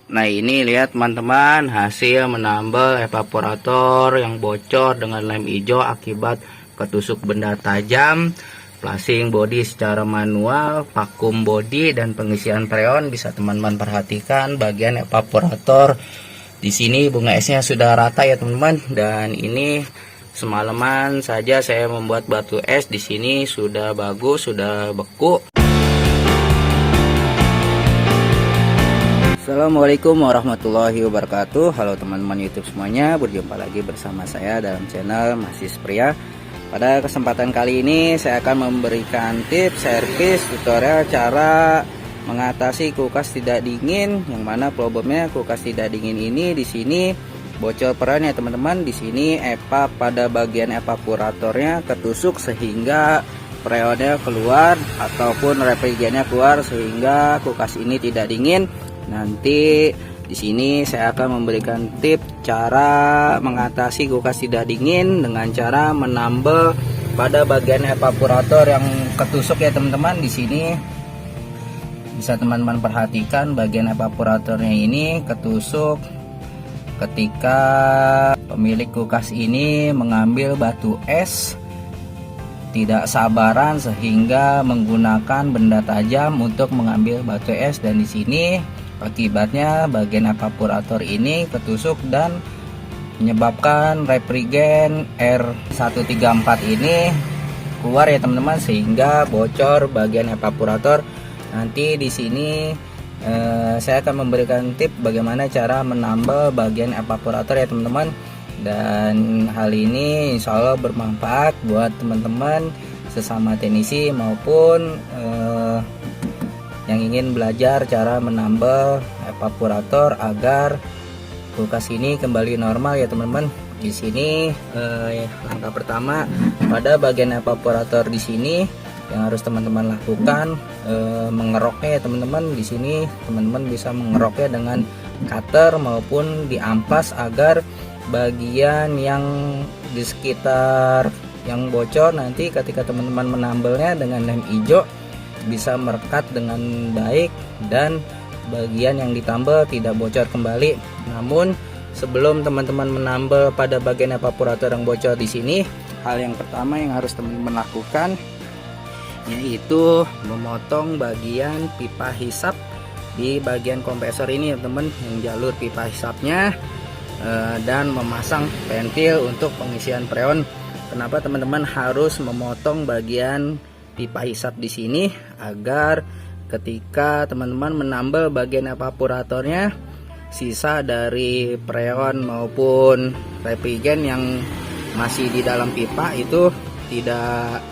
Nah ini lihat teman-teman, hasil menambal evaporator yang bocor dengan lem hijau akibat ketusuk benda tajam. Flashing body secara manual, vakum body dan pengisian freon. Bisa teman-teman perhatikan bagian evaporator. Di sini bunga esnya sudah rata ya teman-teman. Dan ini semalaman saja saya membuat batu es. Di sini sudah bagus, sudah beku. Assalamualaikum warahmatullahi wabarakatuh. Halo teman-teman YouTube semuanya, berjumpa lagi bersama saya dalam channel Masis Pria. Pada kesempatan kali ini saya akan memberikan tips servis tutorial cara mengatasi kulkas tidak dingin, yang mana problemnya kulkas tidak dingin ini di sini bocor peran ya teman-teman. Di sini pada bagian evaporatornya ketusuk sehingga freonnya keluar ataupun refrigerannya keluar sehingga kulkas ini tidak dingin. Nanti di sini saya akan memberikan tips cara mengatasi kulkas tidak dingin dengan cara menambal pada bagian evaporator yang ketusuk ya teman-teman. Di sini bisa teman-teman perhatikan bagian evaporatornya ini ketusuk ketika pemilik kulkas ini mengambil batu es tidak sabaran sehingga menggunakan benda tajam untuk mengambil batu es, dan di sini akibatnya bagian evaporator ini ketusuk dan menyebabkan refrigen R134 ini keluar ya teman-teman, sehingga bocor bagian evaporator. Nanti di sini saya akan memberikan tips bagaimana cara menambal bagian evaporator ya teman-teman, dan hal ini insya Allah bermanfaat buat teman-teman sesama teknisi maupun yang ingin belajar cara menambal evaporator agar kulkas ini kembali normal ya teman-teman. Di sini langkah pertama pada bagian evaporator di sini yang harus teman-teman lakukan mengeroknya ya teman-teman. Di sini teman-teman bisa mengeroknya dengan cutter maupun diampas agar bagian yang di sekitar yang bocor nanti ketika teman-teman menambalnya dengan lem hijau bisa merekat dengan baik dan bagian yang ditambal tidak bocor kembali. Namun sebelum teman-teman menambal pada bagian evaporator yang bocor di sini, hal yang pertama yang harus teman-teman lakukan yaitu memotong bagian pipa hisap di bagian kompresor ini ya teman, yang jalur pipa hisapnya dan memasang ventil untuk pengisian freon. Kenapa teman-teman harus memotong bagian pipa hisap di sini? Agar ketika teman-teman menambal bagian evaporatornya, sisa dari freon maupun refrigen yang masih di dalam pipa itu tidak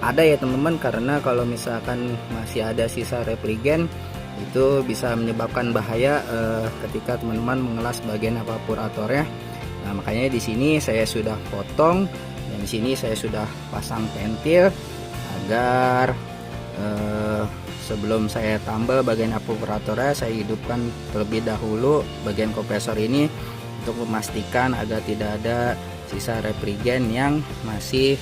ada ya teman-teman. Karena kalau misalkan masih ada sisa refrigen itu bisa menyebabkan bahaya ketika teman-teman mengelas bagian evaporatornya. Nah, makanya di sini saya sudah potong dan di sini saya sudah pasang ventil agar sebelum saya tambal bagian evaporatornya, saya hidupkan terlebih dahulu bagian kompresor ini untuk memastikan agar tidak ada sisa refrigen yang masih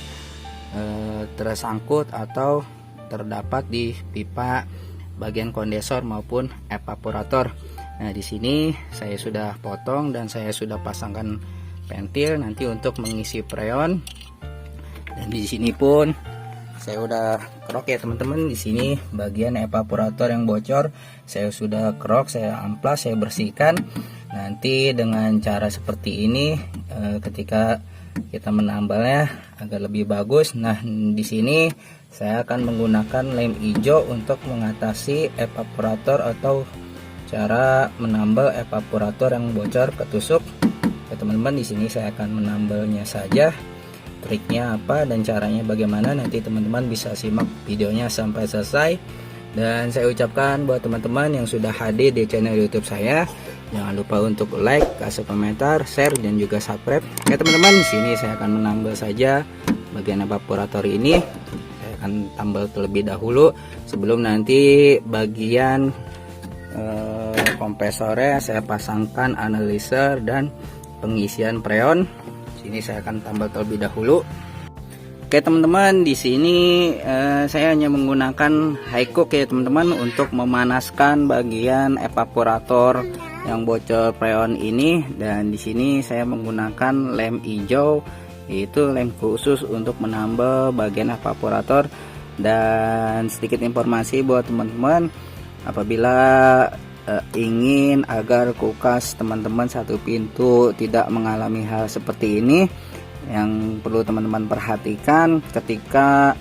tersangkut atau terdapat di pipa bagian kondensor maupun evaporator. Nah, di sini saya sudah potong dan saya sudah pasangkan ventil nanti untuk mengisi freon. Dan di sini pun saya udah kerok ya teman-teman. Di sini bagian evaporator yang bocor saya sudah kerok, saya amplas, saya bersihkan. Nanti dengan cara seperti ini ketika kita menambalnya agar lebih bagus. Nah, di sini saya akan menggunakan lem hijau untuk mengatasi evaporator atau cara menambal evaporator yang bocor ketusuk. Ya teman-teman, di sini saya akan menambalnya saja. Triknya apa dan caranya bagaimana, nanti teman-teman bisa simak videonya sampai selesai. Dan saya ucapkan buat teman-teman yang sudah hadir di channel YouTube saya, jangan lupa untuk like, kasih komentar, share, dan juga subscribe. Ya teman-teman, di sini saya akan menambal saja bagian evaporator ini. Saya akan tambal terlebih dahulu sebelum nanti bagian kompresornya saya pasangkan analyzer dan pengisian freon. Sini saya akan tambal terlebih dahulu. Oke teman-teman, di sini saya hanya menggunakan high cook ya teman-teman untuk memanaskan bagian evaporator yang bocor freon ini. Dan di sini saya menggunakan lem hijau, yaitu lem khusus untuk menambal bagian evaporator. Dan sedikit informasi buat teman-teman, apabila ingin agar kulkas teman-teman satu pintu tidak mengalami hal seperti ini, yang perlu teman-teman perhatikan ketika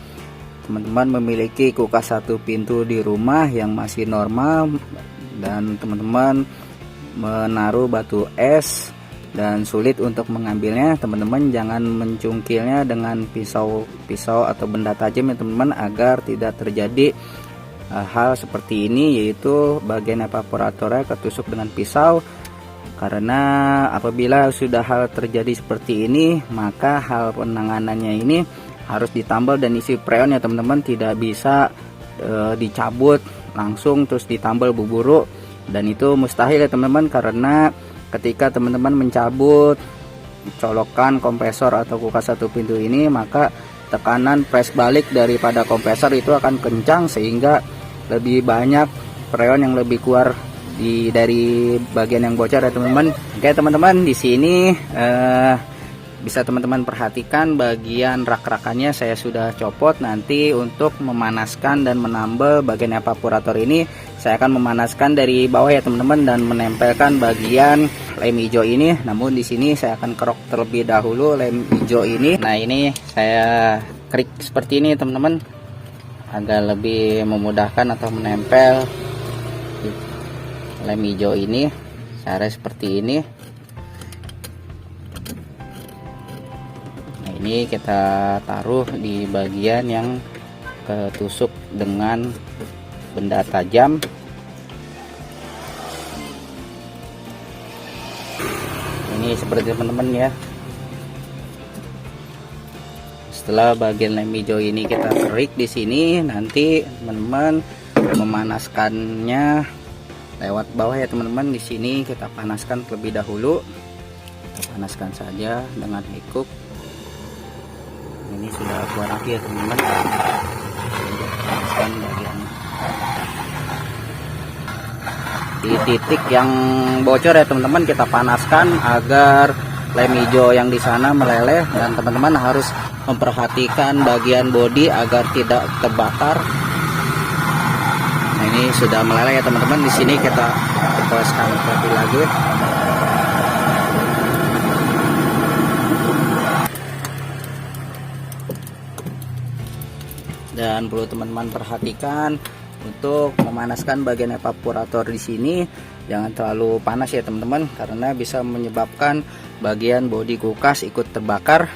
teman-teman memiliki kulkas satu pintu di rumah yang masih normal dan teman-teman menaruh batu es dan sulit untuk mengambilnya, teman-teman jangan mencungkilnya dengan pisau atau benda tajam ya teman-teman, agar tidak terjadi hal seperti ini, yaitu bagian evaporatornya ketusuk dengan pisau. Karena apabila sudah hal terjadi seperti ini, maka hal penanganannya ini harus ditambal dan isi freon ya teman-teman, tidak bisa dicabut langsung terus ditambal buburu, dan itu mustahil ya teman-teman. Karena ketika teman-teman mencabut colokan kompresor atau kulkas satu pintu ini, maka tekanan press balik daripada kompresor itu akan kencang, sehingga lebih banyak freon yang lebih keluar dari bagian yang bocor ya teman-teman. Oke teman-teman, di sini bisa teman-teman perhatikan bagian rak-rakannya saya sudah copot. Nanti untuk memanaskan dan menambal bagian evaporator ini, saya akan memanaskan dari bawah ya teman-teman dan menempelkan bagian lem hijau ini. Namun di sini saya akan kerok terlebih dahulu lem hijau ini. Nah, ini saya kerik seperti ini teman-teman, agar lebih memudahkan atau menempel lem hijau ini cara seperti ini. Nah, ini kita taruh di bagian yang ketusuk dengan benda tajam. Ini seperti teman-teman ya. Setelah bagian lem hijau ini kita kerik di sini, nanti teman-teman memanaskannya lewat bawah ya teman-teman. Di sini kita panaskan terlebih dahulu. Kita panaskan saja dengan high. Ini sudah keluar api ya teman-teman. Panaskan bagian di titik yang bocor ya teman-teman, kita panaskan agar lem hijau yang di sana meleleh, dan teman-teman harus memperhatikan bagian bodi agar tidak terbakar. Nah, ini sudah meleleh ya teman-teman. Di sini kita poloskan lebih lagi. Dan perlu teman-teman perhatikan untuk memanaskan bagian evaporator di sini, jangan terlalu panas ya teman-teman, karena bisa menyebabkan bagian bodi kulkas ikut terbakar.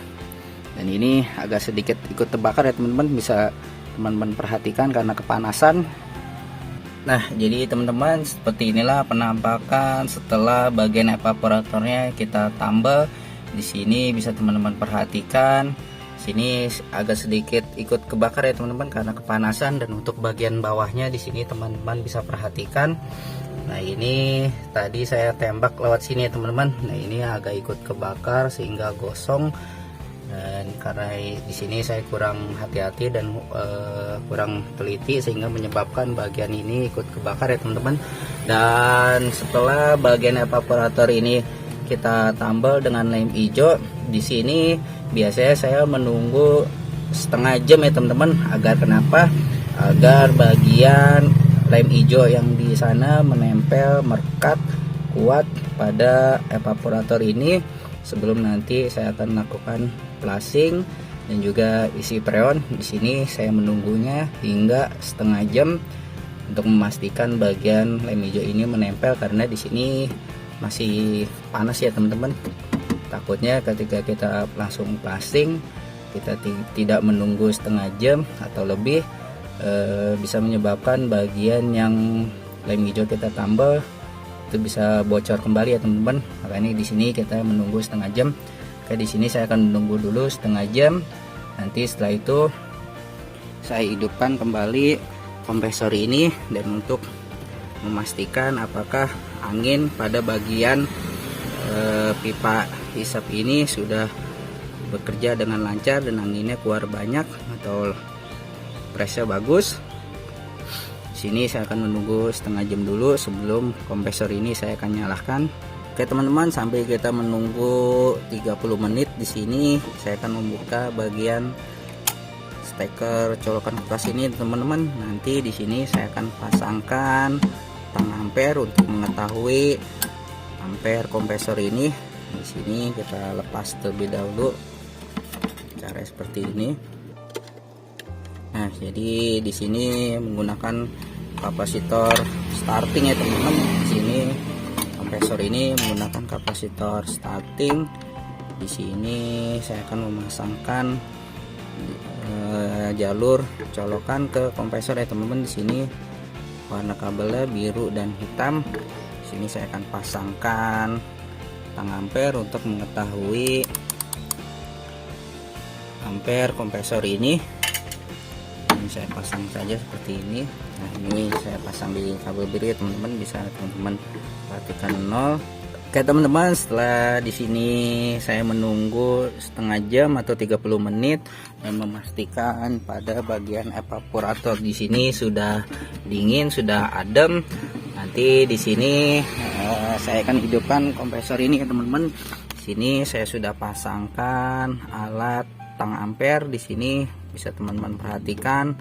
Dan ini agak sedikit ikut terbakar ya teman-teman, bisa teman-teman perhatikan karena kepanasan. Nah, jadi teman-teman, seperti inilah penampakan setelah bagian evaporatornya kita tambal. Di sini bisa teman-teman perhatikan, sini agak sedikit ikut kebakar ya teman-teman karena kepanasan. Dan untuk bagian bawahnya di sini teman-teman bisa perhatikan. Nah, ini tadi saya tembak lewat sini ya teman-teman. Nah, ini agak ikut kebakar sehingga gosong. Dan karena di sini saya kurang hati-hati dan kurang teliti, sehingga menyebabkan bagian ini ikut kebakar ya teman-teman. Dan setelah bagian evaporator ini kita tambal dengan lem hijau, di sini biasanya saya menunggu setengah jam ya teman-teman. Agar kenapa? Agar bagian lem hijau yang di sana menempel merekat kuat pada evaporator ini, sebelum nanti saya akan melakukan flushing dan juga isi freon. Di sini saya menunggunya hingga setengah jam untuk memastikan bagian lem hijau ini menempel, karena di sini masih panas ya teman-teman. Takutnya ketika kita langsung flushing, kita tidak menunggu setengah jam atau lebih, bisa menyebabkan bagian yang lem hijau kita tambal itu bisa bocor kembali ya teman-teman. Makanya di sini kita menunggu setengah jam. Oke, di sini saya akan menunggu dulu setengah jam. Nanti setelah itu saya hidupkan kembali kompresor ini, dan untuk memastikan apakah angin pada bagian pipa hisap ini sudah bekerja dengan lancar dan anginnya keluar banyak atau pressnya bagus. Di sini saya akan menunggu setengah jam dulu sebelum kompresor ini saya akan nyalakan. Oke teman-teman, sampai kita menunggu 30 menit di sini, saya akan membuka bagian steker colokan kulkas ini teman-teman. Nanti di sini saya akan pasangkan tang ampere untuk mengetahui ampere kompresor ini. Di sini kita lepas terlebih dahulu, cara seperti ini. Nah, jadi di sini menggunakan kapasitor starting ya teman-teman. Di sini kompresor ini menggunakan kapasitor starting. Di sini saya akan memasangkan jalur colokan ke kompresor ya teman-teman. Di sini warna kabelnya biru dan hitam. Di sini saya akan pasangkan tang ampere untuk mengetahui ampere kompresor ini. Ini saya pasang saja seperti ini. Nah, ini saya pasang di kabel biru ya teman-teman, bisa teman-teman perhatikan 0. Oke teman-teman, setelah di sini saya menunggu setengah jam atau 30 menit dan memastikan pada bagian evaporator di sini sudah dingin, sudah adem. Nanti di sini saya akan hidupkan kompresor ini ya teman-teman. Di sini saya sudah pasangkan alat tang ampere. Di sini bisa teman-teman perhatikan,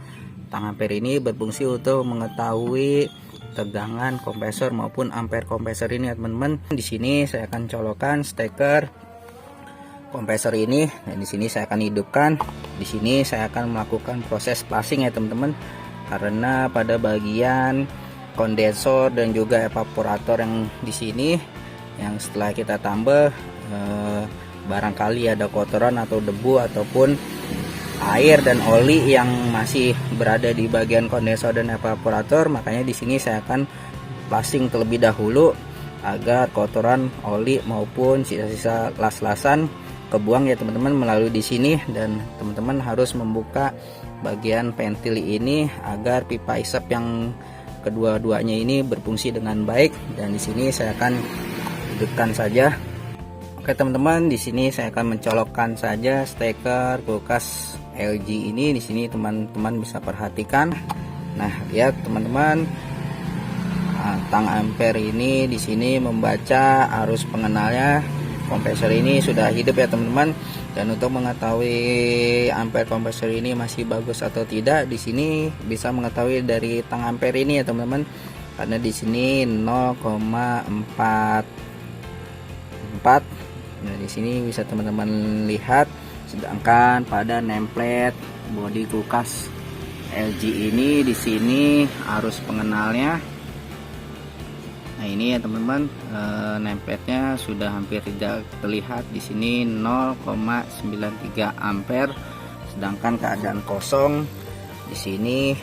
tang ampere ini berfungsi untuk mengetahui tegangan kompresor maupun ampere kompresor ini ya teman-teman. Di sini saya akan colokkan steker kompresor ini, dan di sini saya akan hidupkan. Di sini saya akan melakukan proses flushing ya teman-teman, karena pada bagian kondensor dan juga evaporator yang di sini, yang setelah kita tambah barangkali ada kotoran atau debu ataupun air dan oli yang masih berada di bagian kondensor dan evaporator, makanya di sini saya akan flushing terlebih dahulu agar kotoran, oli maupun sisa-sisa las-lasan kebuang ya teman-teman melalui di sini. Dan teman-teman harus membuka bagian ventil ini agar pipa isap yang kedua-duanya ini berfungsi dengan baik. Dan di sini saya akan hidupkan saja. Oke teman-teman, di sini saya akan mencolokkan saja steker kulkas LG ini. Di sini teman-teman bisa perhatikan. Nah, lihat teman-teman, tang ampere ini di sini membaca arus pengenalnya. Kompresor ini sudah hidup ya teman-teman. Dan untuk mengetahui ampere kompresor ini masih bagus atau tidak, di sini bisa mengetahui dari tang ampere ini ya teman-teman. Karena di sini 0,44. Nah, di sini bisa teman-teman lihat. Sedangkan pada nameplate bodi kulkas LG ini di sini arus pengenalnya. Nah, ini ya teman-teman, nameplate-nya sudah hampir tidak terlihat. Di sini 0,93 ampere. Sedangkan keadaan kosong di sini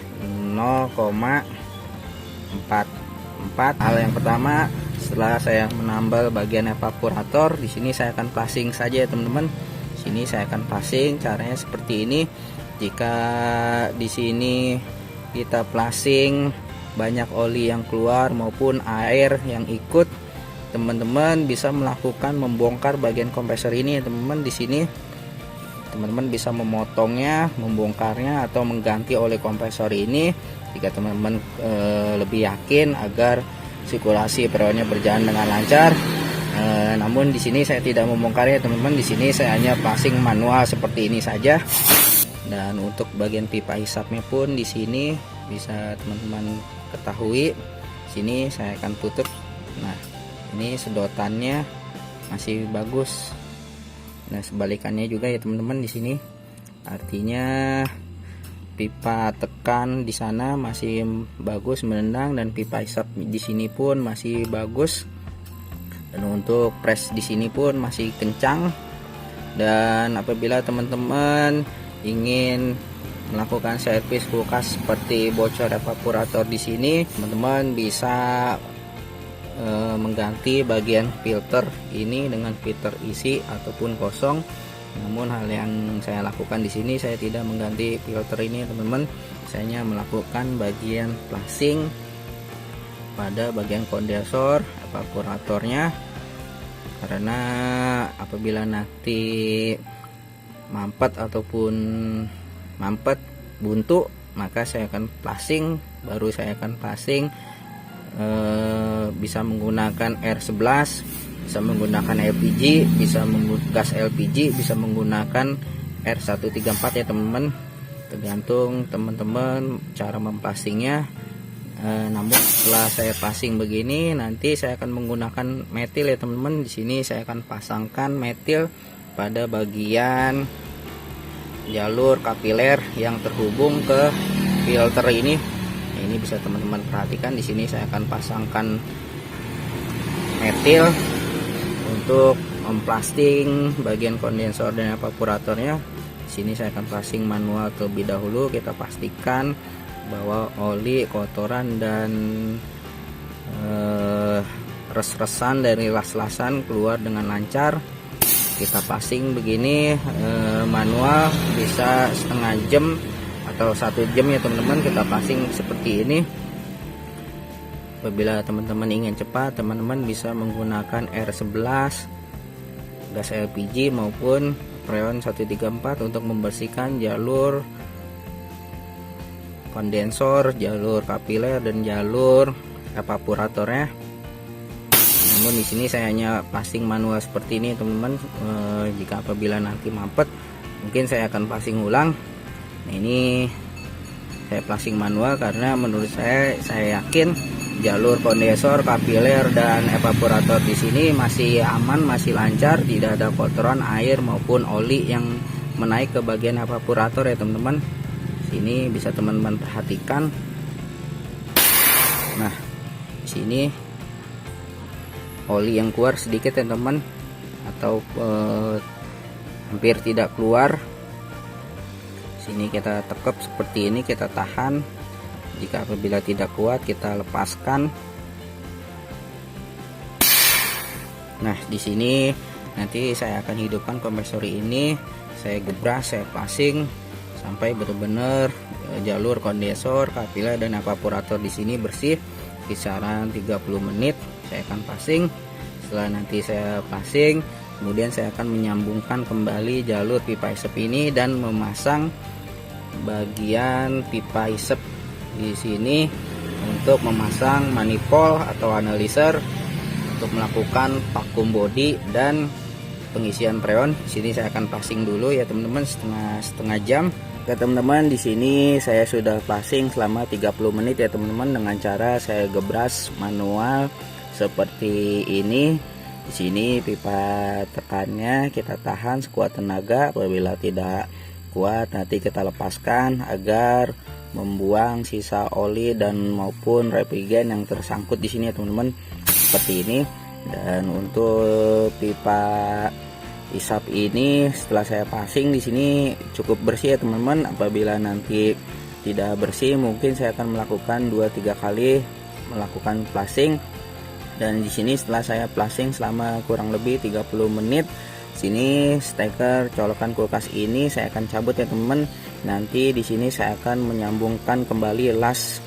0,44. Hal yang pertama, setelah saya menambal bagian evaporator, di sini saya akan flushing saja ya teman-teman. Di sini saya akan flushing, caranya seperti ini. Jika di sini kita flushing banyak oli yang keluar maupun air yang ikut, teman-teman bisa melakukan membongkar bagian kompresor ini ya teman-teman. Di sini teman-teman bisa memotongnya, membongkarnya atau mengganti oli kompresor ini jika teman-teman lebih yakin agar sirkulasi peredarannya berjalan dengan lancar. Namun di sini saya tidak membongkarnya teman-teman. Di sini saya hanya flushing manual seperti ini saja. Dan untuk bagian pipa hisapnya pun di sini bisa teman-teman ketahui. Sini saya akan tutup. Nah, ini sedotannya masih bagus. Nah, sebalikannya juga ya teman-teman di sini. Artinya pipa tekan di sana masih bagus menendang, dan pipa hisap di sini pun masih bagus. Dan untuk press di sini pun masih kencang. Dan apabila teman-teman ingin melakukan servis kulkas seperti bocor evaporator di sini, teman-teman bisa mengganti bagian filter ini dengan filter isi ataupun kosong. Namun hal yang saya lakukan di sini, saya tidak mengganti filter ini teman-teman. Saya hanya melakukan bagian flushing pada bagian kondensor evaporatornya, karena apabila nanti mampet ataupun buntu, maka saya akan flushing baru saya akan passing. Bisa menggunakan R11, bisa menggunakan LPG, bisa menggunakan gas LPG, bisa menggunakan R134 ya teman-teman, tergantung teman-teman cara mempasingnya. Namun setelah saya passing begini, nanti saya akan menggunakan metil ya teman-teman. Di sini saya akan pasangkan metil pada bagian jalur kapiler yang terhubung ke filter ini. Ini bisa teman-teman perhatikan, di sini saya akan pasangkan metil untuk memplasting bagian kondensor dan evaporatornya. Di sini saya akan passing manual terlebih dahulu. Kita pastikan bahwa oli, kotoran dan res-resan dari las-lasan keluar dengan lancar. Kita passing begini manual bisa setengah jam atau 1 jam ya teman-teman, kita passing seperti ini. Apabila teman-teman ingin cepat, teman-teman bisa menggunakan R11, gas LPG maupun freon 134 untuk membersihkan jalur kondensor, jalur kapiler dan jalur evaporatornya. Namun di sini saya hanya passing manual seperti ini teman-teman. Jika apabila nanti mampet, mungkin saya akan passing ulang. Nah, ini saya passing manual karena menurut saya yakin jalur kondensor, kapiler dan evaporator di sini masih aman, masih lancar, tidak ada kotoran, air maupun oli yang menaik ke bagian evaporator ya teman-teman. Sini bisa teman-teman perhatikan. Nah, di sini oli yang keluar sedikit ya teman, atau hampir tidak keluar. Sini kita tekap seperti ini, kita tahan. Jika apabila tidak kuat, kita lepaskan. Nah, di sini nanti saya akan hidupkan kompresor ini. Saya gebras, saya passing sampai benar-benar jalur kondensor, kapiler dan evaporator di sini bersih. Kisaran 30 menit saya akan passing. Setelah nanti saya passing, kemudian saya akan menyambungkan kembali jalur pipa isep ini dan memasang bagian pipa isep di sini untuk memasang manifold atau analyzer untuk melakukan vacuum body dan pengisian freon. Di sini saya akan passing dulu ya teman-teman, setengah jam. Oke teman-teman, di sini saya sudah passing selama 30 menit ya teman-teman, dengan cara saya gebras manual seperti ini. Di sini pipa tekannya kita tahan sekuat tenaga. Apabila tidak kuat, nanti kita lepaskan agar membuang sisa oli dan maupun reagen yang tersangkut di sini ya teman-teman, seperti ini. Dan untuk pipa isap ini setelah saya passing di sini cukup bersih ya teman-teman. Apabila nanti tidak bersih, mungkin saya akan melakukan 2-3 kali melakukan flushing. Dan di sini setelah saya flushing selama kurang lebih 30 menit, sini steker colokan kulkas ini saya akan cabut ya teman-teman. Nanti di sini saya akan menyambungkan kembali las.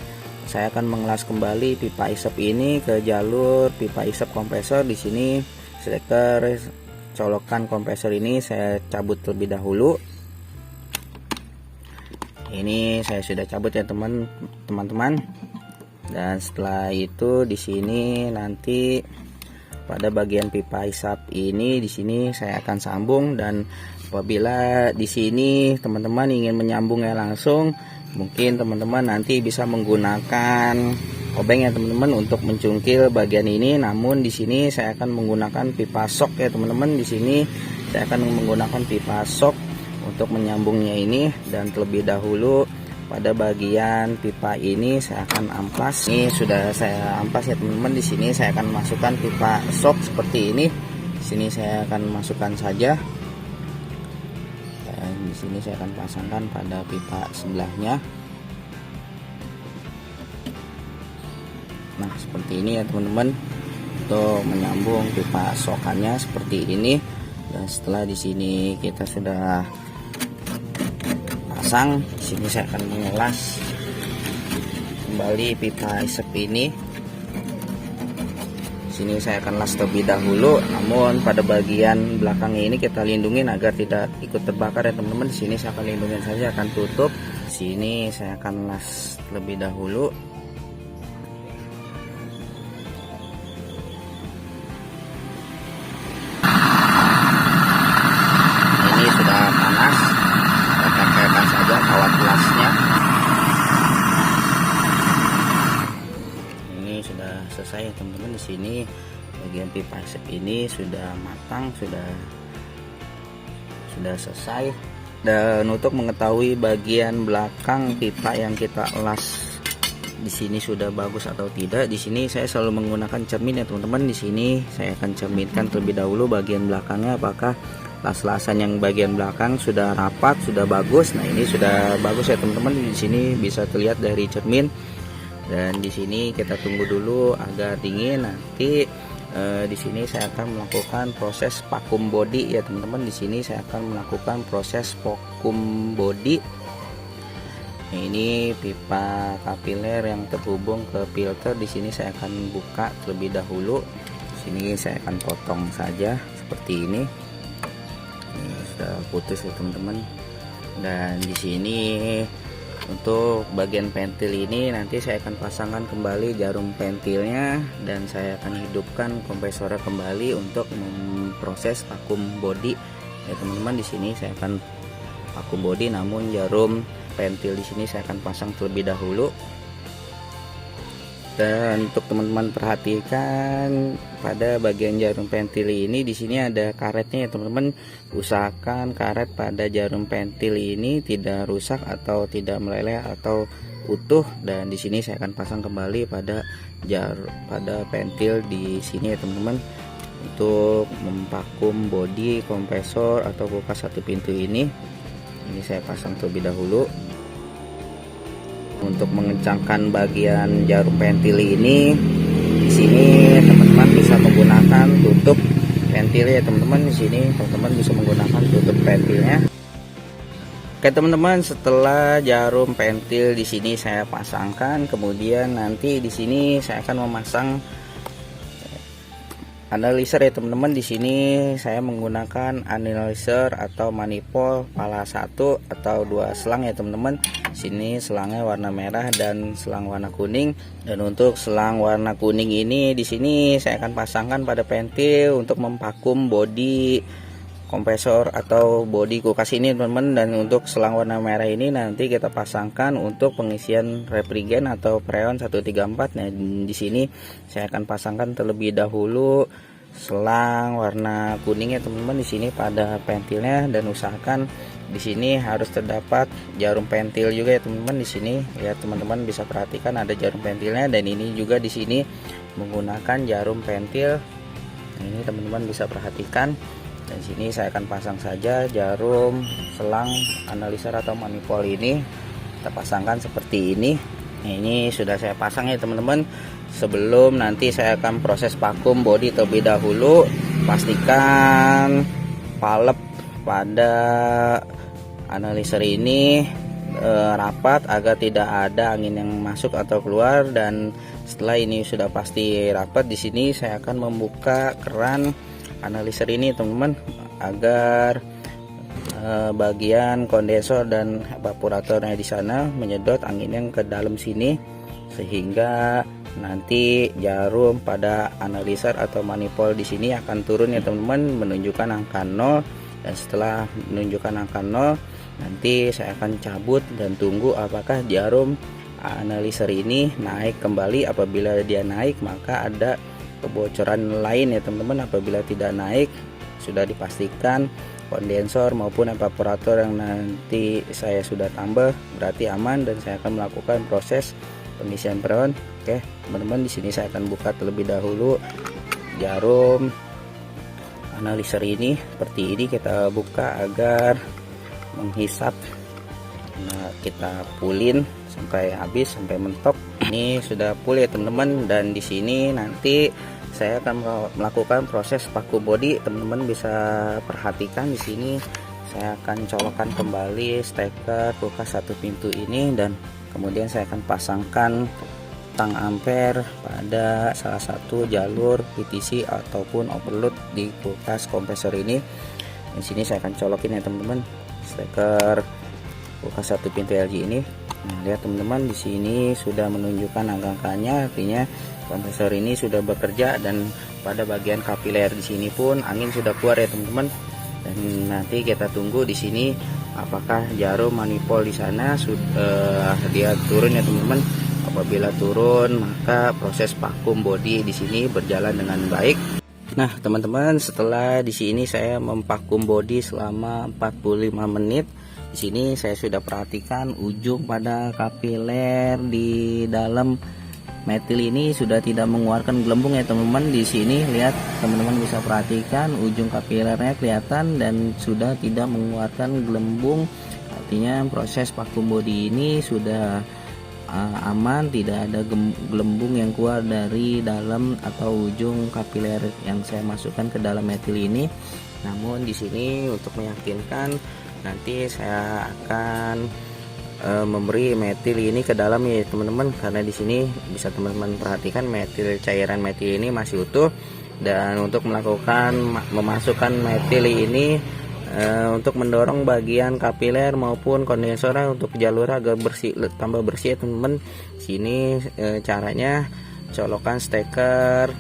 Saya akan mengelas kembali pipa isep ini ke jalur pipa isep kompresor. Di sini steker colokan kompresor ini saya cabut terlebih dahulu. Ini saya sudah cabut ya teman-teman. Dan setelah itu di sini nanti pada bagian pipa isap ini di sini saya akan sambung. Dan apabila di sini teman-teman ingin menyambungnya langsung, mungkin teman-teman nanti bisa menggunakan obeng ya teman-teman untuk mencungkil bagian ini. Namun di sini saya akan menggunakan pipa sok ya teman-teman. Di sini saya akan menggunakan pipa sok untuk menyambungnya ini. Dan terlebih dahulu pada bagian pipa ini saya akan amplas. Ini sudah saya amplas ya teman-teman. Di sini saya akan masukkan pipa sok seperti ini. Di sini saya akan masukkan saja. Dan di sini saya akan pasangkan pada pipa sebelahnya. Nah, seperti ini ya teman-teman. Untuk menyambung pipa sokannya seperti ini. Dan setelah di sini kita sudah pasang, di sini saya akan mengelas kembali pipa isep ini. Di sini saya akan las terlebih dahulu, namun pada bagian belakangnya ini kita lindungin agar tidak ikut terbakar ya teman-teman. Di sini saya akan lindungin saja, akan tutup. Di sini saya akan las terlebih dahulu. ya teman-teman. Di sini bagian pipa escape ini sudah matang, sudah selesai. Dan untuk mengetahui bagian belakang pipa yang kita las di sini sudah bagus atau tidak, di sini saya selalu menggunakan cermin ya teman-teman. Di sini saya akan cerminkan terlebih dahulu bagian belakangnya, apakah las-lasan yang bagian belakang sudah rapat, sudah bagus. Nah, ini sudah bagus ya teman-teman. Di sini bisa terlihat dari cermin. Dan di sini kita tunggu dulu agar dingin. Nanti di sini saya akan melakukan proses vakum body ya teman-teman. Di sini saya akan melakukan proses vakum body. Ini pipa kapiler yang terhubung ke filter. Di sini saya akan buka terlebih dahulu. Di sini saya akan potong saja seperti ini. Ini sudah putus ya teman-teman. Dan di sini untuk bagian pentil ini nanti saya akan pasangkan kembali jarum pentilnya, dan saya akan hidupkan kompresornya kembali untuk memproses vakum body ya teman-teman. Di sini saya akan vakum body, namun jarum pentil di sini saya akan pasang terlebih dahulu. Dan untuk teman-teman perhatikan pada bagian jarum pentil ini, di sini ada karetnya ya teman-teman. Usahakan karet pada jarum pentil ini tidak rusak atau tidak meleleh atau utuh. Dan di sini saya akan pasang kembali pada pentil di sini ya teman-teman, untuk memvakum bodi kompresor atau kulkas satu pintu ini. Ini saya pasang terlebih dahulu. Untuk mengencangkan bagian jarum pentil ini, di sini teman-teman bisa menggunakan tutup pentil ya teman-teman. Di sini teman-teman bisa menggunakan tutup pentilnya. Oke teman-teman, setelah jarum pentil di sini saya pasangkan, kemudian nanti di sini saya akan memasang analyzer ya teman-teman. Di sini saya menggunakan analyzer atau manifold pala 1 atau 2 selang ya teman-teman. Sini selangnya warna merah dan selang warna kuning. Dan untuk selang warna kuning ini di sini saya akan pasangkan pada pentil untuk memvakum bodi kompresor atau bodi kulkas ini teman-teman. Dan untuk selang warna merah ini nanti kita pasangkan untuk pengisian refrigen atau freon 134. Nah, di sini saya akan pasangkan terlebih dahulu selang warna kuning ya teman-teman di sini pada pentilnya. Dan usahakan di sini harus terdapat jarum pentil juga ya teman-teman. Di sini ya teman-teman bisa perhatikan ada jarum pentilnya, dan ini juga di sini menggunakan jarum pentil. Nah, ini teman-teman bisa perhatikan. Dan sini saya akan pasang saja jarum selang analyzer atau manifold ini. Kita pasangkan seperti ini. Nah, ini sudah saya pasang ya teman-teman. Sebelum nanti saya akan proses vakum bodi terlebih dahulu, pastikan valve pada analyzer ini rapat agar tidak ada angin yang masuk atau keluar. Dan setelah ini sudah pasti rapat, di sini saya akan membuka keran analyzer ini teman-teman, agar bagian kondensor dan evaporatornya di sana menyedot angin yang ke dalam sini, sehingga nanti jarum pada analyzer atau manifold di sini akan turun ya teman-teman, menunjukkan angka 0. Dan setelah menunjukkan angka 0, nanti saya akan cabut dan tunggu apakah jarum analyzer ini naik kembali. Apabila dia naik, maka ada kebocoran lain ya teman-teman. Apabila tidak naik, sudah dipastikan kondensor maupun evaporator yang nanti saya sudah tambah berarti aman, dan saya akan melakukan proses pengisian freon. Oke teman-teman, di sini saya akan buka terlebih dahulu jarum analyzer ini. Seperti ini kita buka agar menghisap. Nah, kita pulin sampai habis, sampai mentok. Ini sudah full ya teman-teman. Dan di sini nanti saya akan melakukan proses vakum body. Teman-teman bisa perhatikan di sini saya akan colokkan kembali steker kulkas satu pintu ini, dan kemudian saya akan pasangkan tang ampere pada salah satu jalur PTC ataupun overload di kulkas kompresor ini. Di sini saya akan colokin ya teman-teman steker kulkas satu pintu LG ini. Nah, lihat teman-teman, di sini sudah menunjukkan angka-angkanya, artinya kompresor ini sudah bekerja. Dan pada bagian kapiler di sini pun angin sudah keluar ya teman-teman. Dan nanti kita tunggu di sini apakah jarum manifold di sana sudah dia turun ya teman-teman. Apabila turun, maka proses vakum body di sini berjalan dengan baik. Nah, teman-teman, setelah di sini saya memvakum body selama 45 menit. Di sini saya sudah perhatikan ujung pada kapiler di dalam metil ini sudah tidak mengeluarkan gelembung ya teman-teman. Di sini lihat, teman-teman bisa perhatikan ujung kapilernya kelihatan dan sudah tidak mengeluarkan gelembung. Artinya proses vakum body ini sudah aman, tidak ada gelembung yang keluar dari dalam atau ujung kapiler yang saya masukkan ke dalam metil ini. Namun di sini untuk meyakinkan, nanti saya akan memberi metil ini ke dalam ya teman-teman, karena di sini bisa teman-teman perhatikan cairan metil ini masih utuh. Dan untuk memasukkan metil ini untuk mendorong bagian kapiler maupun kondensor untuk jalur agar tambah bersih ya teman-teman. Sini caranya colokan steker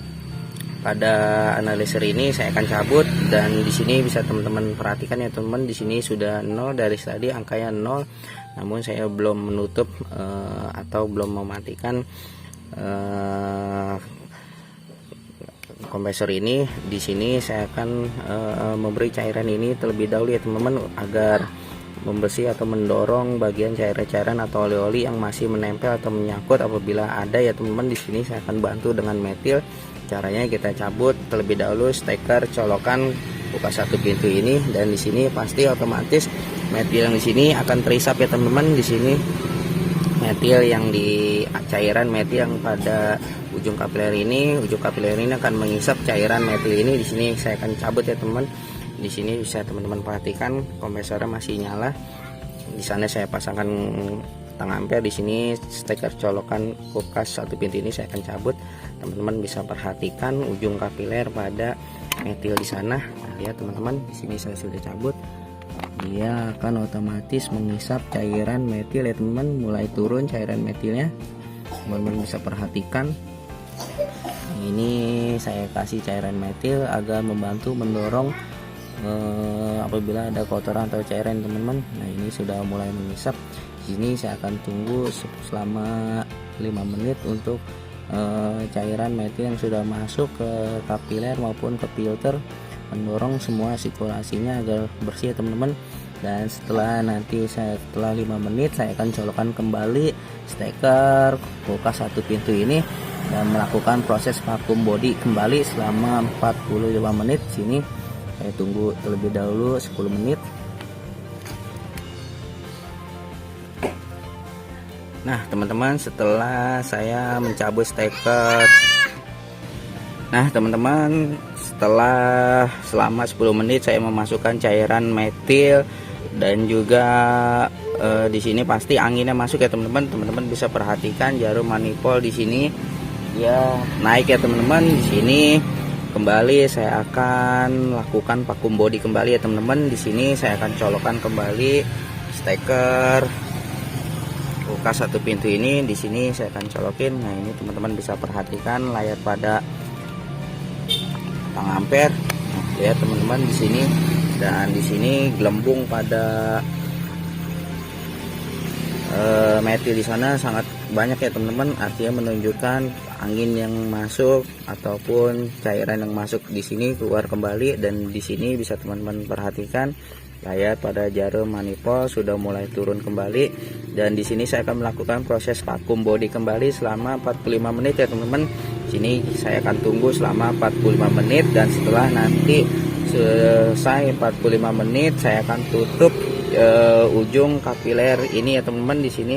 pada analyzer ini saya akan cabut, dan di sini bisa teman-teman perhatikan ya teman-teman, di sini sudah 0 dari tadi angkanya 0. Namun saya belum menutup atau belum mematikan kompresor ini. Di sini saya akan memberi cairan ini terlebih dahulu ya teman-teman, agar membersih atau mendorong bagian cairan-cairan atau oli-oli yang masih menempel atau menyangkut. Apabila ada ya teman-teman, di sini saya akan bantu dengan metil. Caranya kita cabut terlebih dahulu steker colokan buka satu pintu ini, dan di sini pasti otomatis metil yang di sini akan terisap ya teman-teman. Di sini metil yang di cairan metil yang pada ujung kapiler ini akan mengisap cairan metil ini. Di sini saya akan cabut ya teman. Di sini bisa teman-teman perhatikan kompresornya masih nyala. Di sana saya pasangkan setengah ampere. Di sini steker colokan kulkas satu pintu ini saya akan cabut. Teman-teman bisa perhatikan ujung kapiler pada metil di sana. Nah, lihat teman-teman, di sini saya sudah cabut. Dia akan otomatis mengisap cairan metil ya teman-teman, mulai turun cairan metilnya. Teman-teman bisa perhatikan. Ini saya kasih cairan metil agar membantu mendorong apabila ada kotoran atau cairan teman-teman. Nah, ini sudah mulai mengisap. Di sini saya akan tunggu selama 5 menit untuk cairan metil yang sudah masuk ke kapiler maupun ke filter, mendorong semua sirkulasinya agar bersih ya teman-teman. Dan setelah 5 menit saya akan colokkan kembali steker kulkas satu pintu ini dan melakukan proses vakum body kembali selama 45 menit. Sini saya tunggu terlebih dahulu 10 menit. Nah teman-teman, setelah saya mencabut steker, nah teman-teman, setelah selama 10 menit saya memasukkan cairan metil, dan juga di sini pasti anginnya masuk ya teman-teman. Teman-teman bisa perhatikan jarum manifold di sini ya naik ya teman-teman. Di sini kembali saya akan lakukan vakum body kembali ya teman-teman. Di sini saya akan colokkan kembali steker kulkas satu pintu ini. Di sini saya akan colokin. Nah, ini teman-teman bisa perhatikan layar pada setengah ampere. Nah, lihat teman-teman di sini, dan di sini gelembung pada metil di sana sangat banyak ya teman-teman. Artinya menunjukkan angin yang masuk ataupun cairan yang masuk di sini keluar kembali. Dan di sini bisa teman-teman perhatikan layar pada jarum manifold sudah mulai turun kembali. Dan di sini saya akan melakukan proses vakum body kembali selama 45 menit ya teman-teman. Sini saya akan tunggu selama 45 menit, dan setelah nanti selesai 45 menit saya akan tutup ujung kapiler ini ya teman-teman. Di sini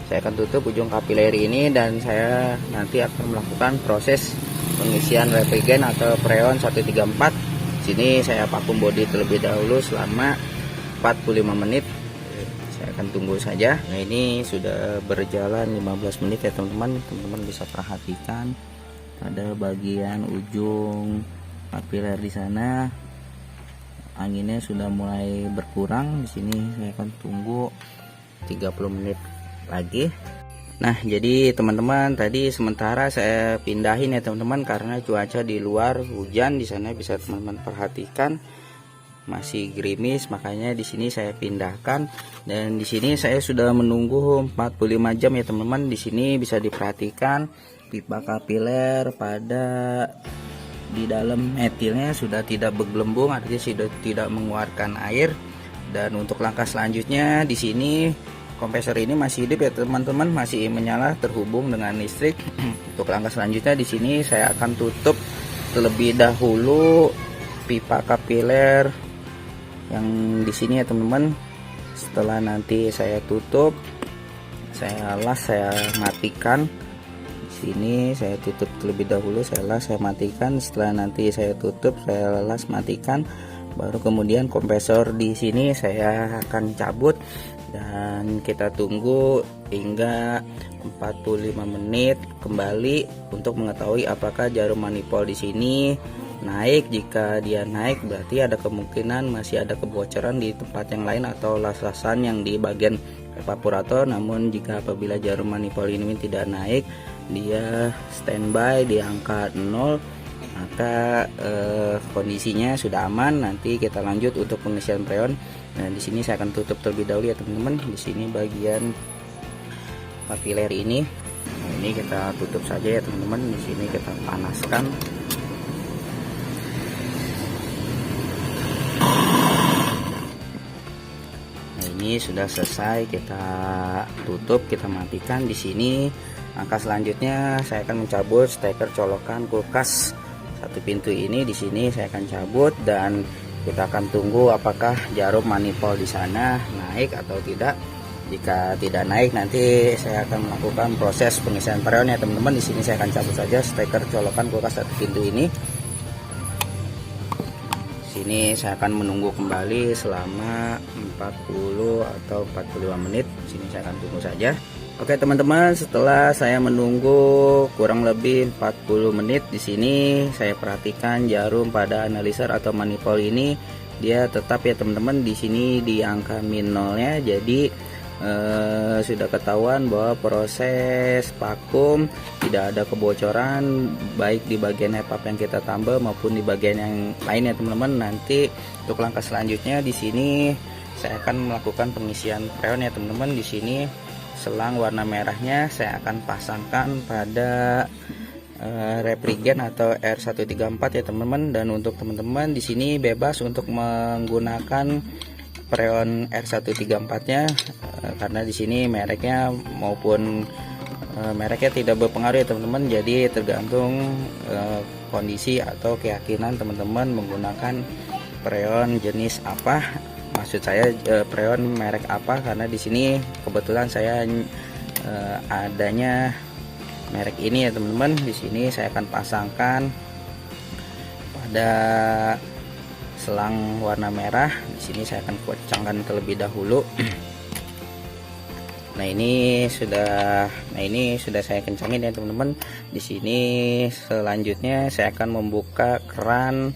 saya akan tutup ujung kapiler ini, dan saya nanti akan melakukan proses pengisian refrigen atau freon 134. Sini saya vakum body terlebih dahulu selama 45 menit. Saya akan tunggu saja. Nah, ini sudah berjalan 15 menit ya teman-teman. Teman-teman bisa perhatikan pada bagian ujung kapiler di sana anginnya sudah mulai berkurang. Di sini saya akan tunggu 30 menit lagi. Nah, jadi teman-teman, tadi sementara saya pindahin ya teman-teman, karena cuaca di luar hujan. Di sana bisa teman-teman perhatikan masih gerimis, makanya di sini saya pindahkan. Dan di sini saya sudah menunggu 45 jam ya teman-teman. Di sini bisa diperhatikan pipa kapiler pada di dalam metilnya sudah tidak bergelembung, artinya sudah tidak mengeluarkan air. Dan untuk langkah selanjutnya di sini kompresor ini masih hidup ya teman-teman, masih menyala terhubung dengan listrik. Untuk langkah selanjutnya di sini saya akan tutup terlebih dahulu pipa kapiler yang di sini ya teman-teman. Setelah nanti saya tutup, saya las, saya matikan. Di sini saya tutup terlebih dahulu, saya las, saya matikan. Setelah nanti saya tutup, saya las, matikan. Baru kemudian kompresor di sini saya akan cabut dan kita tunggu hingga 45 menit kembali untuk mengetahui apakah jarum manifold di sini naik. Jika dia naik berarti ada kemungkinan masih ada kebocoran di tempat yang lain atau las-lasan yang di bagian evaporator. Namun jika apabila jarum manifold ini tidak naik, dia standby di angka 0, maka kondisinya sudah aman. Nanti kita lanjut untuk pengisian freon. Nah, di sini saya akan tutup terlebih dahulu ya teman-teman. Di sini bagian kapiler ini, nah, ini kita tutup saja ya teman-teman. Di sini kita panaskan. Ini sudah selesai, kita tutup, kita matikan. Di sini langkah selanjutnya saya akan mencabut steker colokan kulkas satu pintu ini. Di sini saya akan cabut dan kita akan tunggu apakah jarum manifold di sana naik atau tidak. Jika tidak naik, nanti saya akan melakukan proses pengisian freon ya teman-teman. Di sini saya akan cabut saja steker colokan kulkas satu pintu ini. Sini saya akan menunggu kembali selama 40 atau 45 menit. Sini saya akan tunggu saja. Oke teman-teman, setelah saya menunggu kurang lebih 40 menit, di sini saya perhatikan jarum pada analyzer atau manifold ini dia tetap ya teman-teman di sini di angka min 0-nya. Jadi sudah ketahuan bahwa proses vakum tidak ada kebocoran baik di bagian evap yang kita tambah maupun di bagian yang lain ya teman-teman. Nanti untuk langkah selanjutnya di sini saya akan melakukan pengisian freon ya teman-teman. Di sini selang warna merahnya saya akan pasangkan pada Reprigen atau R134 ya teman-teman. Dan untuk teman-teman di sini bebas untuk menggunakan freon R134-nya karena di sini mereknya maupun mereknya tidak berpengaruh ya teman-teman. Jadi tergantung kondisi atau keyakinan teman-teman menggunakan freon jenis apa. Maksud saya freon merek apa, karena di sini kebetulan saya adanya merek ini ya teman-teman. Di sini saya akan pasangkan pada selang warna merah. Di sini saya akan kencangkan terlebih dahulu. Nah ini sudah saya kencangin ya teman-teman. Di sini selanjutnya saya akan membuka keran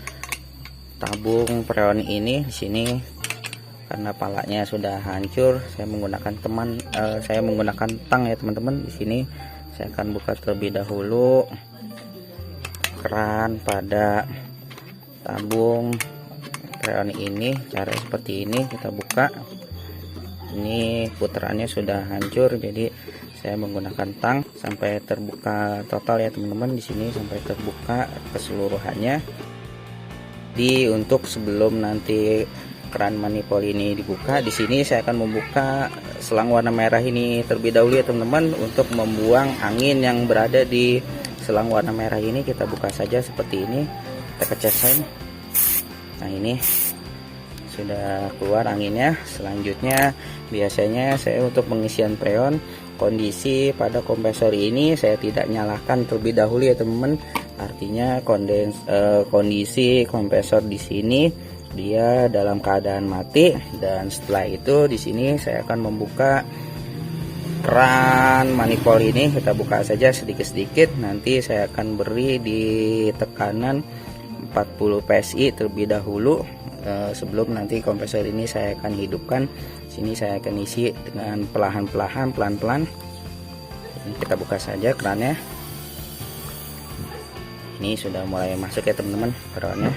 tabung freon ini. Di sini karena palanya sudah hancur, saya menggunakan tang ya teman-teman. Di sini saya akan buka terlebih dahulu keran pada tabung freon ini. Cara seperti ini kita buka. Ini putarannya sudah hancur, jadi saya menggunakan tang sampai terbuka total ya teman-teman. Di sini sampai terbuka keseluruhannya. Di untuk sebelum nanti keran manifold ini dibuka, di sini saya akan membuka selang warna merah ini terlebih dahulu ya teman-teman untuk membuang angin yang berada di selang warna merah ini. Kita buka saja seperti ini, kita kecesin. Nah ini sudah keluar anginnya. Selanjutnya biasanya saya untuk pengisian freon, kondisi pada kompresor ini saya tidak nyalakan terlebih dahulu ya teman-teman. Artinya kondisi kompresor di sini dia dalam keadaan mati. Dan setelah itu di sini saya akan membuka keran manifold ini. Kita buka saja sedikit-sedikit. Nanti saya akan beri di tekanan 40 PSI terlebih dahulu sebelum nanti kompresor ini saya akan hidupkan. Sini saya akan isi dengan pelan-pelan. Kita buka saja kerannya. Ini sudah mulai masuk ya teman-teman freonnya.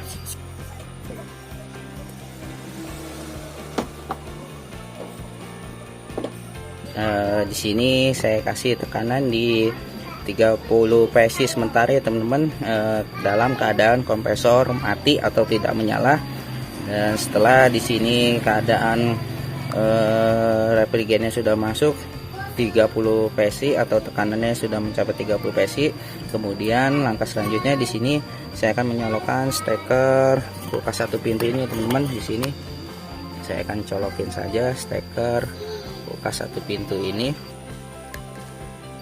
Di sini saya kasih tekanan di 30 PSI sementara ya teman-teman, dalam keadaan kompresor mati atau tidak menyala. Dan setelah di sini keadaan refrigerannya sudah masuk 30 PSI atau tekanannya sudah mencapai 30 PSI, kemudian langkah selanjutnya di sini saya akan menyalakan steker kulkas satu pintu ini teman-teman. Di sini saya akan colokin saja steker kulkas satu pintu ini.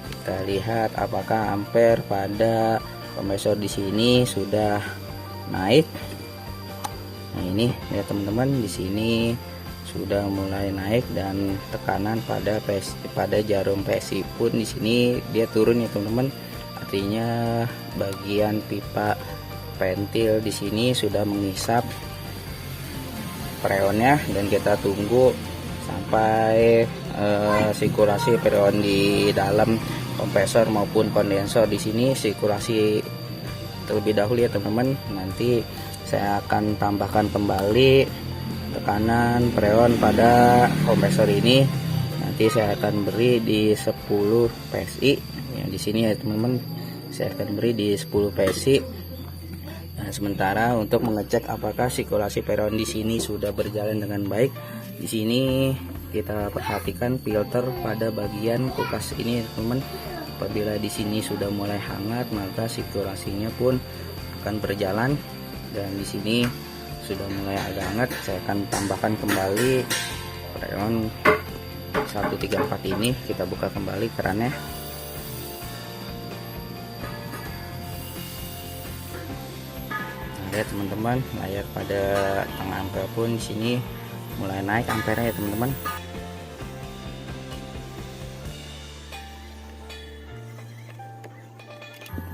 Kita lihat apakah ampere pada kompresor di sini sudah naik. Nah ini ya teman-teman, di sini sudah mulai naik dan tekanan pada jarum PSI pun di sini dia turun ya teman-teman. Artinya bagian pipa ventil di sini sudah menghisap freonnya, dan kita tunggu sampai sirkulasi freon di dalam kompresor maupun kondensor di sini sirkulasi terlebih dahulu ya teman-teman. Nanti saya akan tambahkan kembali tekanan freon pada kompresor ini. Nanti saya akan beri di 10 PSI ya, di sini ya teman-teman, saya akan beri di 10 PSI. Nah, sementara untuk mengecek apakah sirkulasi freon di sini sudah berjalan dengan baik, di sini kita perhatikan filter pada bagian kulkas ini teman-teman. Apabila di sini sudah mulai hangat, maka sirkulasinya pun akan berjalan, dan di sini sudah mulai agak hangat. Saya akan tambahkan kembali freon 134 ini. Kita buka kembali kerannya. Nah, lihat teman-teman, layar pada tengah ampere pun di sini mulai naik ampere ya teman-teman.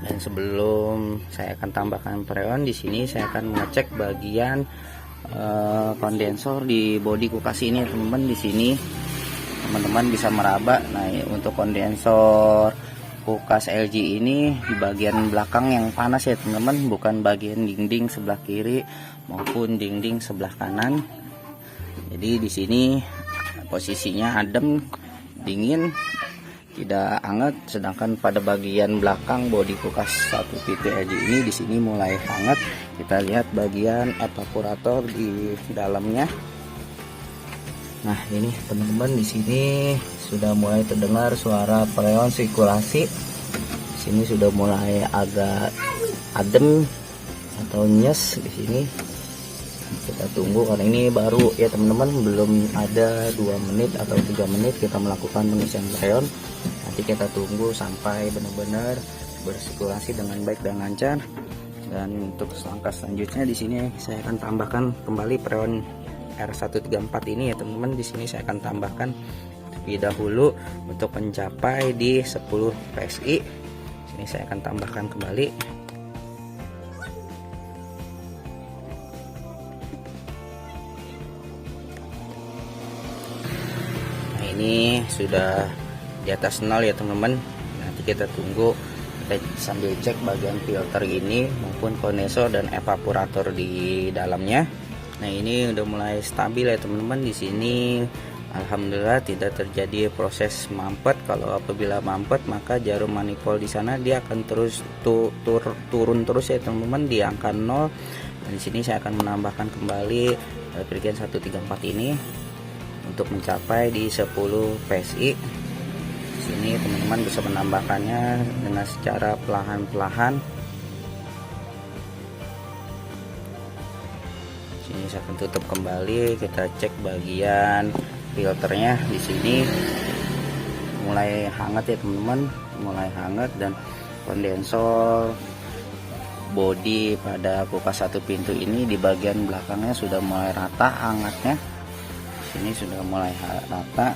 Dan sebelum saya akan tambahkan freon, di sini saya akan mengecek bagian kondensor di bodi kulkas ini teman-teman. Di sini teman-teman bisa meraba. Nah, untuk kondensor kulkas LG ini di bagian belakang yang panas ya teman-teman, bukan bagian dinding sebelah kiri maupun dinding sebelah kanan. Jadi di sini posisinya adem, dingin, tidak hangat, sedangkan pada bagian belakang bodi kulkas satu pintu LG ini di sini mulai hangat. Kita lihat bagian evaporator di dalamnya. Nah, ini teman-teman, di sini sudah mulai terdengar suara freon sirkulasi. Di sini sudah mulai agak adem atau nyes di sini. Kita tunggu karena ini baru ya teman-teman, belum ada 2 menit atau 3 menit kita melakukan pengisian freon. Nanti kita tunggu sampai benar-benar bersirkulasi dengan baik dan lancar. Dan untuk langkah selanjutnya di sini saya akan tambahkan kembali freon R134 ini ya teman-teman. Di sini saya akan tambahkan terlebih dahulu untuk mencapai di 10 PSI. Sini saya akan tambahkan kembali. Nah, ini sudah di atas 0 ya teman-teman. Nanti kita tunggu, kita sambil cek bagian filter ini maupun kondensor dan evaporator di dalamnya. Nah, ini udah mulai stabil ya teman-teman. Di sini alhamdulillah tidak terjadi proses mampet. Kalau apabila mampet, maka jarum manifold di sana dia akan terus turun terus ya teman-teman di angka 0. Dan di sini saya akan menambahkan kembali refrigeran 134 ini untuk mencapai di 10 PSI. Sini teman-teman bisa menambahkannya dengan secara perlahan-lahan. Sini saya akan tutup kembali. Kita cek bagian filternya. Di sini mulai hangat ya teman-teman, mulai hangat, dan kondensor bodi pada kulkas satu pintu ini di bagian belakangnya sudah mulai rata hangatnya. Sini sudah mulai rata.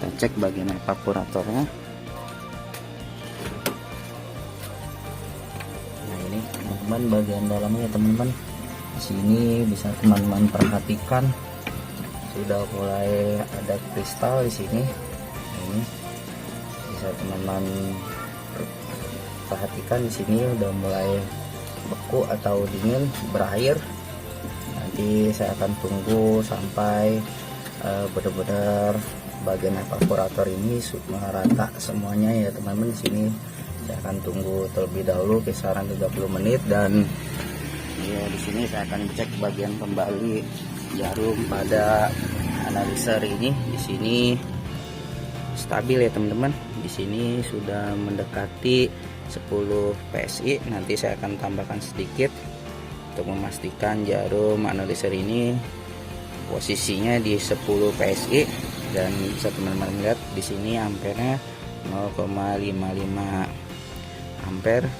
Kita cek bagian evaporatornya. Nah, ini teman-teman bagian dalamnya teman-teman. Di sini bisa teman-teman perhatikan sudah mulai ada kristal di sini. Ini bisa teman-teman perhatikan, di sini udah mulai beku atau dingin, berair. Nanti saya akan tunggu sampai benar-benar bagian evaporator ini merata semuanya ya teman-teman. Di sini saya akan tunggu terlebih dahulu kisaran 30 menit, dan ya di sini saya akan cek bagian kembali jarum pada analyzer ini. Di sini stabil ya teman-teman. Di sini sudah mendekati 10 PSI. Nanti saya akan tambahkan sedikit untuk memastikan jarum analyzer ini posisinya di 10 PSI, dan bisa teman-teman lihat di sini ampernya 0,55 ampere.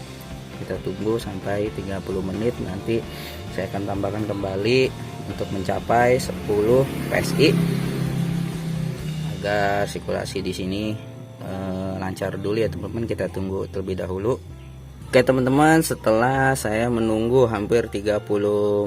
Kita tunggu sampai 30 menit, nanti saya akan tambahkan kembali untuk mencapai 10 PSI agar sirkulasi di sini lancar dulu ya teman-teman. Kita tunggu terlebih dahulu. Oke teman-teman, setelah saya menunggu hampir 30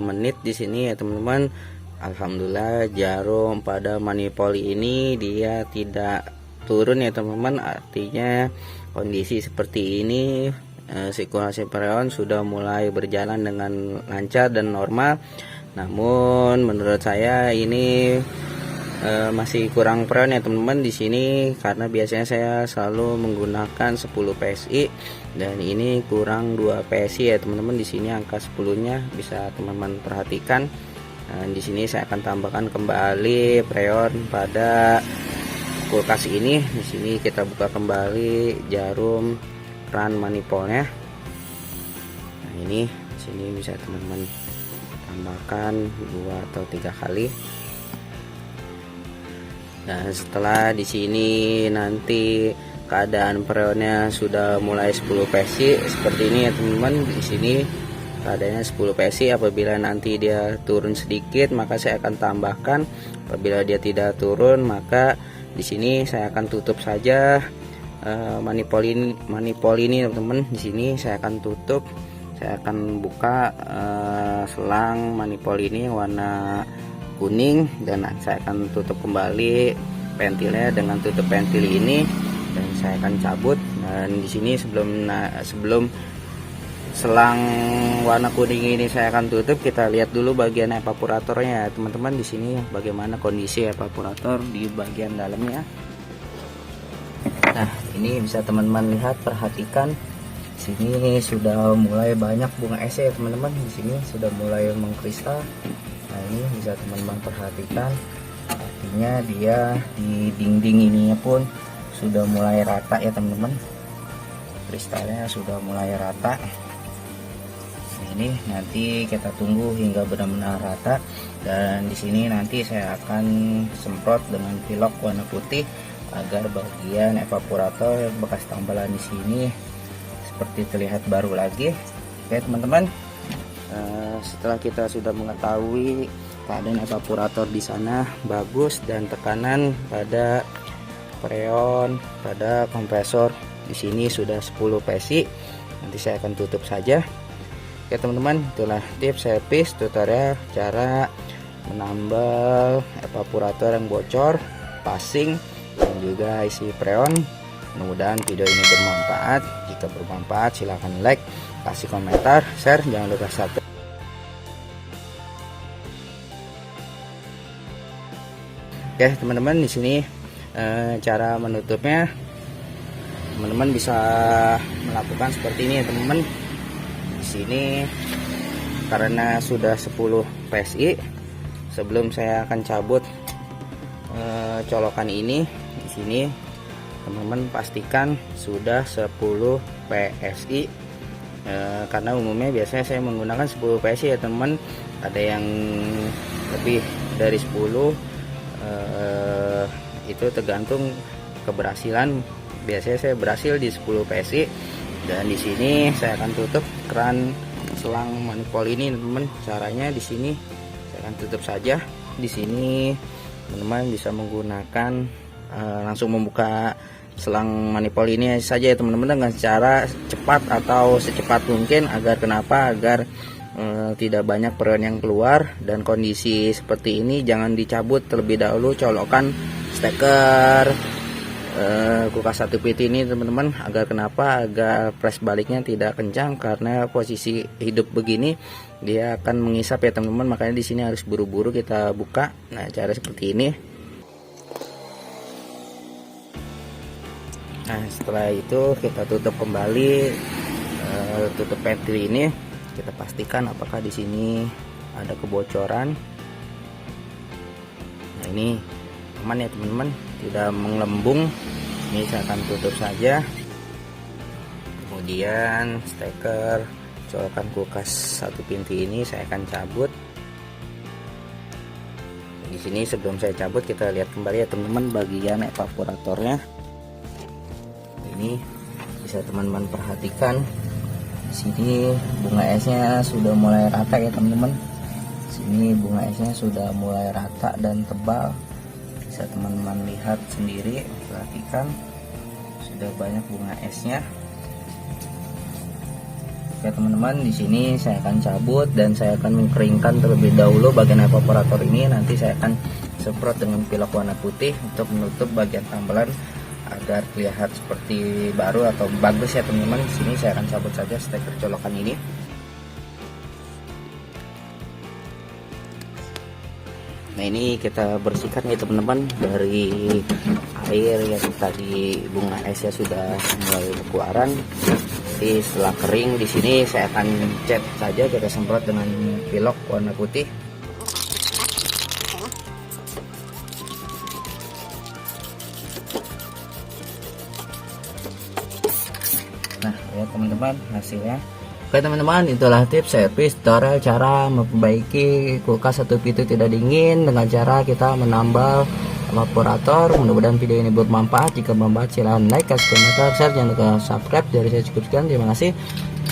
menit di sini ya teman-teman, alhamdulillah jarum pada manifold ini dia tidak turun ya teman-teman. Artinya kondisi seperti ini sirkulasi freon sudah mulai berjalan dengan lancar dan normal. Namun menurut saya ini masih kurang freon ya teman-teman di sini, karena biasanya saya selalu menggunakan 10 PSI dan ini kurang 2 PSI ya teman-teman. Di sini angka 10-nya bisa teman-teman perhatikan. Dan di sini saya akan tambahkan kembali freon pada kulkas ini. Di sini kita buka kembali jarum run manifoldnya. Nah ini di sini bisa teman-teman tambahkan 2 atau 3 kali. Dan setelah di sini nanti keadaan freonnya sudah mulai 10 PSI seperti ini ya teman-teman. Di sini keadaannya 10 PSI. Apabila nanti dia turun sedikit maka saya akan tambahkan. Apabila dia tidak turun maka di sini saya akan tutup saja manifold ini teman-teman. Di sini saya akan tutup. Saya akan buka selang manifold ini warna kuning, dan saya akan tutup kembali ventilnya dengan tutup ventil ini, dan saya akan cabut. Dan di sini sebelum selang warna kuning ini saya akan tutup, kita lihat dulu bagian evaporatornya teman-teman. Di sini bagaimana kondisi evaporator di bagian dalamnya. Nah ini bisa teman-teman lihat, perhatikan sini sudah mulai banyak bunga es ya teman-teman. Di sini sudah mulai mengkristal. Nah ini bisa teman-teman perhatikan, artinya dia di dinding ininya pun sudah mulai rata ya teman-teman. Kristalnya sudah mulai rata. Ini nanti kita tunggu hingga benar-benar rata, dan di sini nanti saya akan semprot dengan pilok warna putih agar bagian evaporator bekas tambalan di sini seperti terlihat baru lagi. Oke teman-teman, setelah kita sudah mengetahui keadaan evaporator di sana bagus dan tekanan pada freon pada kompresor di sini sudah 10 PSI, nanti saya akan tutup saja. Oke teman-teman, itulah tips servis tutorial cara menambal evaporator yang bocor, passing, dan juga isi freon. Mudah-mudahan video ini bermanfaat. Jika bermanfaat silahkan like, kasih komentar, share, jangan lupa subscribe. Oke teman-teman, di sini cara menutupnya teman-teman bisa melakukan seperti ini ya teman-teman. Di sini karena sudah 10 PSI, sebelum saya akan cabut colokan ini, di sini teman-teman pastikan sudah 10 PSI. Karena umumnya biasanya saya menggunakan 10 PSI ya teman-teman. Ada yang lebih dari 10, itu tergantung keberhasilan. Biasanya saya berhasil di 10 PSI, dan di sini saya akan tutup keran selang manifold ini teman-teman. Caranya di sini saya akan tutup saja. Di sini teman-teman bisa menggunakan langsung membuka selang manifold ini saja ya teman-teman, dengan cara cepat atau secepat mungkin. Agar tidak banyak freon yang keluar. Dan kondisi seperti ini jangan dicabut terlebih dahulu colokan steker kulkas 1 PT ini teman-teman. Agar press baliknya tidak kencang, karena posisi hidup begini dia akan mengisap ya teman-teman. Makanya di sini harus buru-buru kita buka. Nah cara seperti ini. Nah, setelah itu kita tutup kembali, tutup pantry ini. Kita pastikan apakah di sini ada kebocoran. Nah, ini aman ya teman-teman, tidak menggelembung. Ini saya akan tutup saja. Kemudian steker colokan kulkas satu pintu ini saya akan cabut. Di sini sebelum saya cabut, kita lihat kembali ya teman-teman bagian evaporatornya. Ini bisa teman-teman perhatikan. Di sini bunga esnya sudah mulai rata ya teman-teman. Sini bunga esnya sudah mulai rata dan tebal. Bisa teman-teman lihat sendiri, perhatikan sudah banyak bunga esnya. Oke teman-teman, di sini saya akan cabut dan saya akan mengeringkan terlebih dahulu bagian evaporator ini. Nanti saya akan semprot dengan pilok warna putih untuk menutup bagian tambelan agar terlihat seperti baru atau bagus ya teman-teman. Di sini saya akan cabut saja steker colokan ini. Nah, ini kita bersihkan ya teman-teman dari air yang tadi bunga esnya sudah mulai berkeluaran. Jadi setelah kering di sini saya akan cat saja, kita semprot dengan pilok warna putih. Nah, ya teman-teman hasilnya. Oke teman-teman, itulah tips servis tutorial cara memperbaiki kulkas satu pintu tidak dingin dengan cara kita menambal evaporator. Mudah-mudahan video ini bermanfaat. Jika bermanfaat silahkan like, kasih komentar, share, jangan lupa subscribe. Dari saya cukup sekian, terima kasih.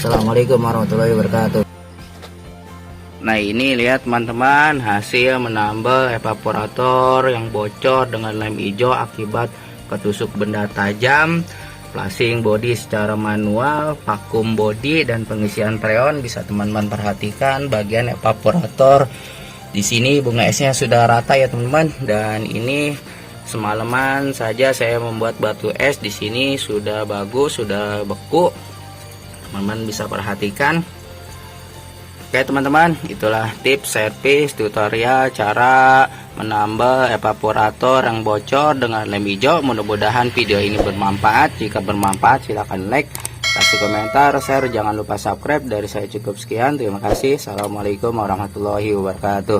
Assalamualaikum warahmatullahi wabarakatuh. Nah, ini lihat teman-teman hasil menambal evaporator yang bocor dengan lem hijau akibat ketusuk benda tajam. Flashing body secara manual, vakum body dan pengisian freon. Bisa teman-teman perhatikan bagian evaporator. Di sini bunga esnya sudah rata ya teman-teman. Dan ini semalaman saja saya membuat batu es. Di sini sudah bagus, sudah beku. Teman-teman bisa perhatikan. Oke teman-teman, itulah tips servis tutorial cara menambal evaporator yang bocor dengan lem hijau. Mudah-mudahan video ini bermanfaat. Jika bermanfaat silahkan like, kasih komentar, share, jangan lupa subscribe. Dari saya cukup sekian, terima kasih. Assalamualaikum warahmatullahi wabarakatuh.